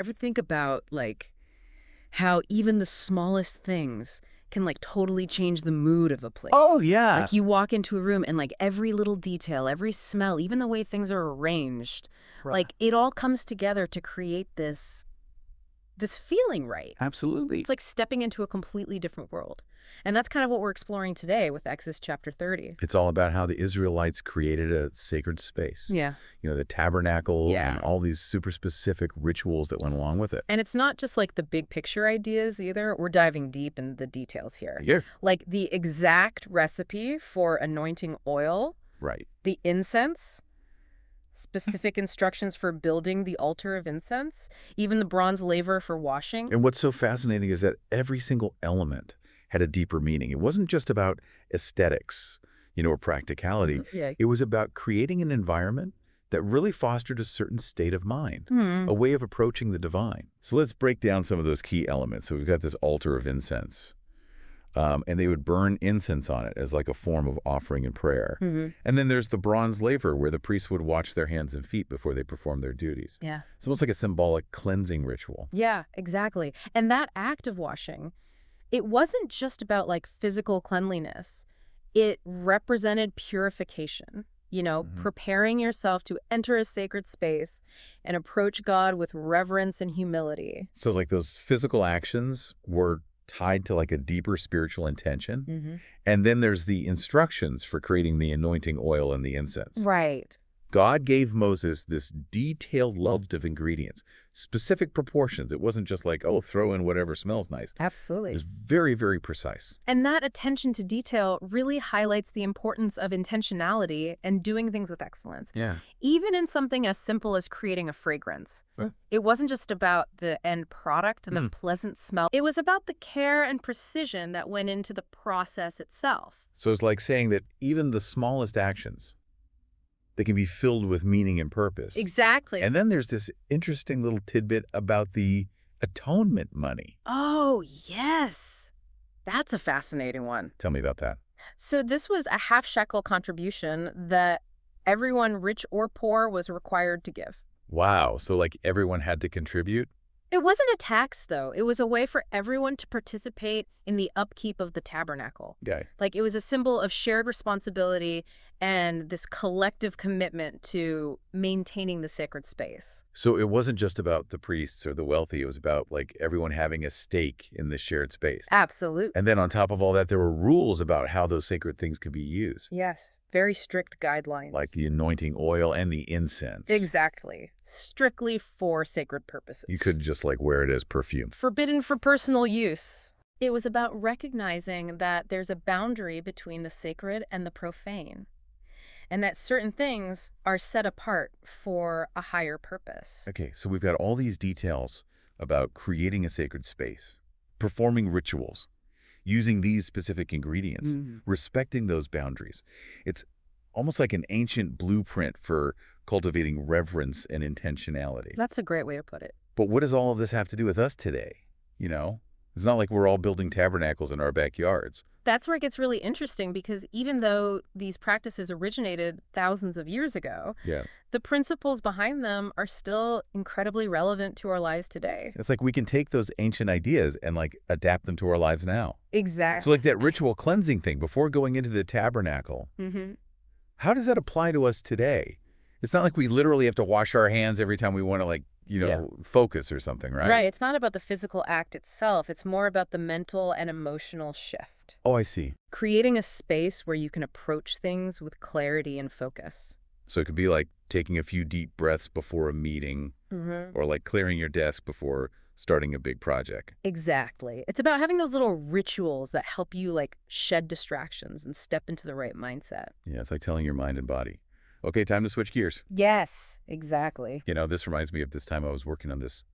Ever think about, like, how even the smallest things can, like, totally change the mood of a place? Oh, yeah. Like, you walk into a room and, like, every little detail, every smell, even the way things are arranged, Right. like, it all comes together to create this feeling, right? Absolutely. It's like stepping into a completely different world. And that's kind of what we're exploring today with Exodus chapter 30. It's all about how the Israelites created a sacred space. Yeah. The tabernacle Yeah. and all these super specific rituals that went along with it. And it's not just like the big picture ideas either. We're diving deep in the details here. Yeah. Like the exact recipe for anointing oil, Right. the incense, specific instructions for building the altar of incense, even the bronze laver for washing. And what's so fascinating is that every single element had a deeper meaning. It wasn't just about aesthetics, or practicality. Yeah. It was about creating an environment that really fostered a certain state of mind, a way of approaching the divine. So let's break down some of those key elements. So we've got this altar of incense. And they would burn incense on it as like a form of offering and prayer. And then there's the bronze laver where the priests would wash their hands and feet before they performed their duties. Yeah. It's almost like a symbolic cleansing ritual. Yeah, exactly. And that act of washing, it wasn't just about like physical cleanliness. It represented purification, preparing yourself to enter a sacred space and approach God with reverence and humility. So like those physical actions were tied to like a deeper spiritual intention. And then there's the instructions for creating the anointing oil and the incense. Right. God gave Moses this detailed list of ingredients, specific proportions. It wasn't just like, oh, throw in whatever smells nice. Absolutely. It was very, very precise. And that attention to detail really highlights the importance of intentionality and doing things with excellence. Yeah. Even in something as simple as creating a fragrance. It wasn't just about the end product and the pleasant smell. It was about the care and precision that went into the process itself. So it's like saying that even the smallest actions, they can be filled with meaning and purpose. Exactly. And then there's this interesting little tidbit about the atonement money. Oh, yes. That's a fascinating one. Tell me about that. So this was a half-shekel contribution that everyone, rich or poor, was required to give. Wow. So like everyone had to contribute? It wasn't a tax, though. It was a way for everyone to participate in the upkeep of the tabernacle. Okay. Like, it was a symbol of shared responsibility and this collective commitment to maintaining the sacred space. So it wasn't just about the priests or the wealthy. It was about like everyone having a stake in the shared space. Absolutely. And then on top of all that, there were rules about how those sacred things could be used. Yes. Very strict guidelines. Like the anointing oil and the incense. Exactly. Strictly for sacred purposes. You couldn't just like wear it as perfume. Forbidden for personal use. It was about recognizing that there's a boundary between the sacred and the profane, and that certain things are set apart for a higher purpose. Okay, so we've got all these details about creating a sacred space, performing rituals, using these specific ingredients, respecting those boundaries. It's almost like an ancient blueprint for cultivating reverence and intentionality. That's a great way to put it. But what does all of this have to do with us today? It's not like we're all building tabernacles in our backyards. That's where it gets really interesting, because even though these practices originated thousands of years ago, the principles behind them are still incredibly relevant to our lives today. It's like we can take those ancient ideas and like adapt them to our lives now. Exactly. So like that ritual cleansing thing before going into the tabernacle, how does that apply to us today? It's not like we literally have to wash our hands every time we want to like, focus or something, right? Right. It's not about the physical act itself. It's more about the mental and emotional shift. Oh, I see. Creating a space where you can approach things with clarity and focus. So it could be like taking a few deep breaths before a meeting, or like clearing your desk before starting a big project. Exactly. It's about having those little rituals that help you like shed distractions and step into the right mindset. Yeah, it's like telling your mind and body, okay, time to switch gears. Yes, exactly. This reminds me of this time I was working on this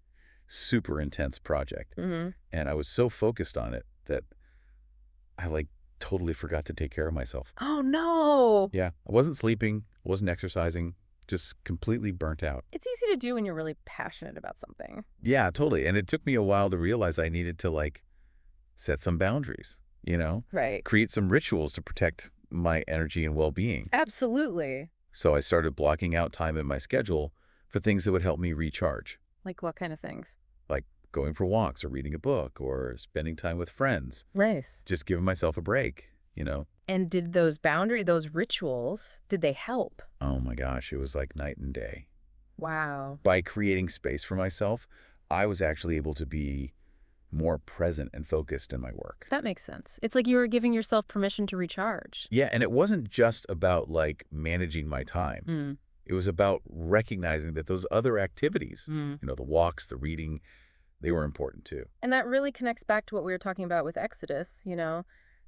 super intense project. And I was so focused on it that I like totally forgot to take care of myself. Oh, no. Yeah, I wasn't sleeping, wasn't exercising, just completely burnt out. It's easy to do when you're really passionate about something. Yeah, totally. And it took me a while to realize I needed to like set some boundaries, Right. create some rituals to protect my energy and well-being. Absolutely. So I started blocking out time in my schedule for things that would help me recharge. Like what kind of things? like going for walks or reading a book or spending time with friends, Nice. just giving myself a break, And did those rituals, did they help? Oh my gosh, it was like night and day. Wow. By creating space for myself, I was actually able to be more present and focused in my work. That makes sense. It's like you were giving yourself permission to recharge. Yeah, and it wasn't just about like managing my time. Mm. It was about recognizing that those other activities, Mm. the walks, the reading, they were important too. And that really connects back to what we were talking about with Exodus,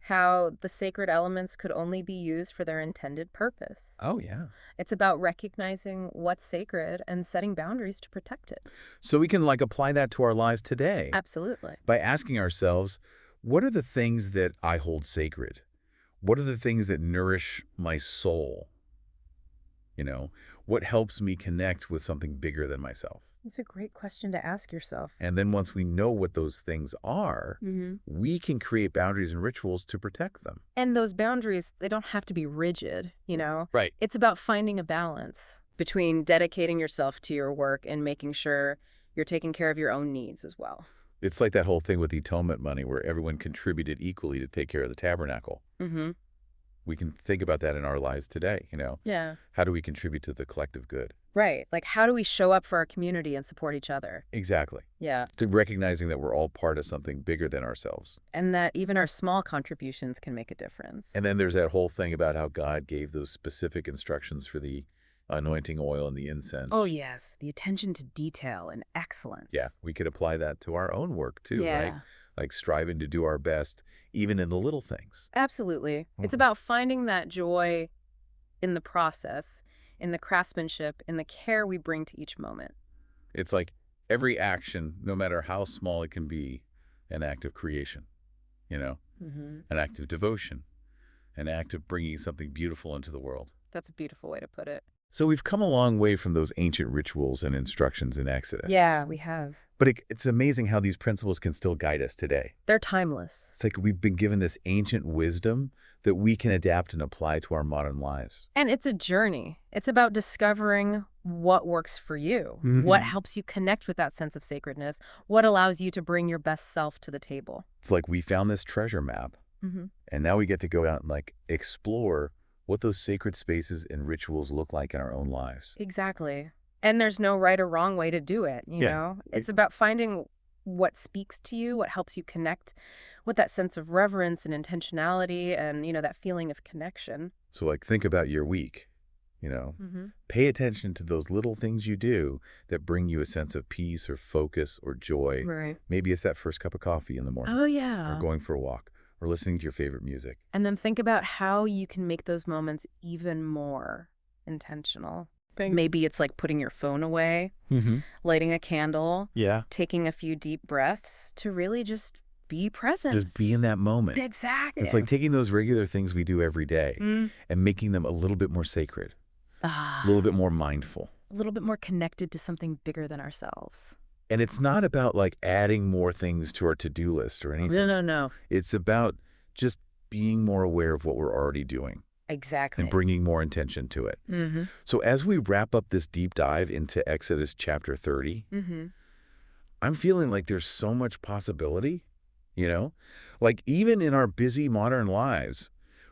how the sacred elements could only be used for their intended purpose. Oh, yeah. It's about recognizing what's sacred and setting boundaries to protect it. So we can like apply that to our lives today Absolutely. by asking ourselves, what are the things that I hold sacred? What are the things that nourish my soul? What helps me connect with something bigger than myself? It's a great question to ask yourself. And then once we know what those things are, we can create boundaries and rituals to protect them. And those boundaries, they don't have to be rigid, Right. It's about finding a balance between dedicating yourself to your work and making sure you're taking care of your own needs as well. It's like that whole thing with the atonement money where everyone contributed equally to take care of the tabernacle. Mm-hmm. We can think about that in our lives today, Yeah. How do we contribute to the collective good? Right. Like, how do we show up for our community and support each other? Exactly. Yeah. To recognizing that we're all part of something bigger than ourselves. And that even our small contributions can make a difference. And then there's that whole thing about how God gave those specific instructions for the anointing oil and the incense. Oh, yes. The attention to detail and excellence. Yeah, we could apply that to our own work too, Yeah. right? Like striving to do our best, even in the little things. Absolutely. It's Mhm. about finding that joy in the process, in the craftsmanship, in the care we bring to each moment. It's like every action, no matter how small it can be, an act of creation, Mm-hmm. an act of devotion, an act of bringing something beautiful into the world. That's a beautiful way to put it. So we've come a long way from those ancient rituals and instructions in Exodus. Yeah, we have. But it's amazing how these principles can still guide us today. They're timeless. It's like we've been given this ancient wisdom that we can adapt and apply to our modern lives. And it's a journey. It's about discovering what works for you, Mhm. what helps you connect with that sense of sacredness, what allows you to bring your best self to the table. It's like we found this treasure map, Mm-hmm. and now we get to go out and like explore what those sacred spaces and rituals look like in our own lives. Exactly. And there's no right or wrong way to do it, you Yeah. know? It's about finding what speaks to you, what helps you connect with that sense of reverence and intentionality and, that feeling of connection. So like think about your week, Mm-hmm. pay attention to those little things you do that bring you a sense of peace or focus or joy. Right. Maybe it's that first cup of coffee in the morning Oh, yeah. or going for a walk or listening to your favorite music. And then think about how you can make those moments even more intentional. Maybe it's like putting your phone away, lighting a candle, Yeah. taking a few deep breaths to really just be present. Just be in that moment. Exactly. It's like taking those regular things we do every day Mm. and making them a little bit more sacred, Ah, a little bit more mindful. a little bit more connected to something bigger than ourselves. And it's not about like adding more things to our to-do list or anything. No. It's about just being more aware of what we're already doing Exactly. and bringing more intention to it. Mm-hmm. So as we wrap up this deep dive into Exodus chapter 30, Mm-hmm. I'm feeling like there's so much possibility, Like even in our busy modern lives,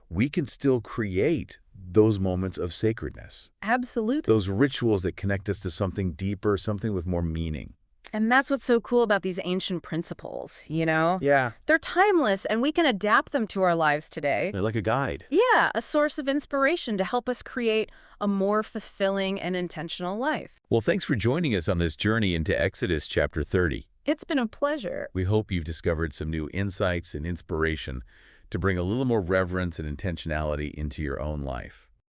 we can still create those moments of sacredness, Absolutely. those rituals that connect us to something deeper, something with more meaning. And that's what's so cool about these ancient principles, Yeah. They're timeless and we can adapt them to our lives today. They're like a guide. Yeah, a source of inspiration to help us create a more fulfilling and intentional life. Well, thanks for joining us on this journey into Exodus chapter 30. It's been a pleasure. We hope you've discovered some new insights and inspiration to bring a little more reverence and intentionality into your own life.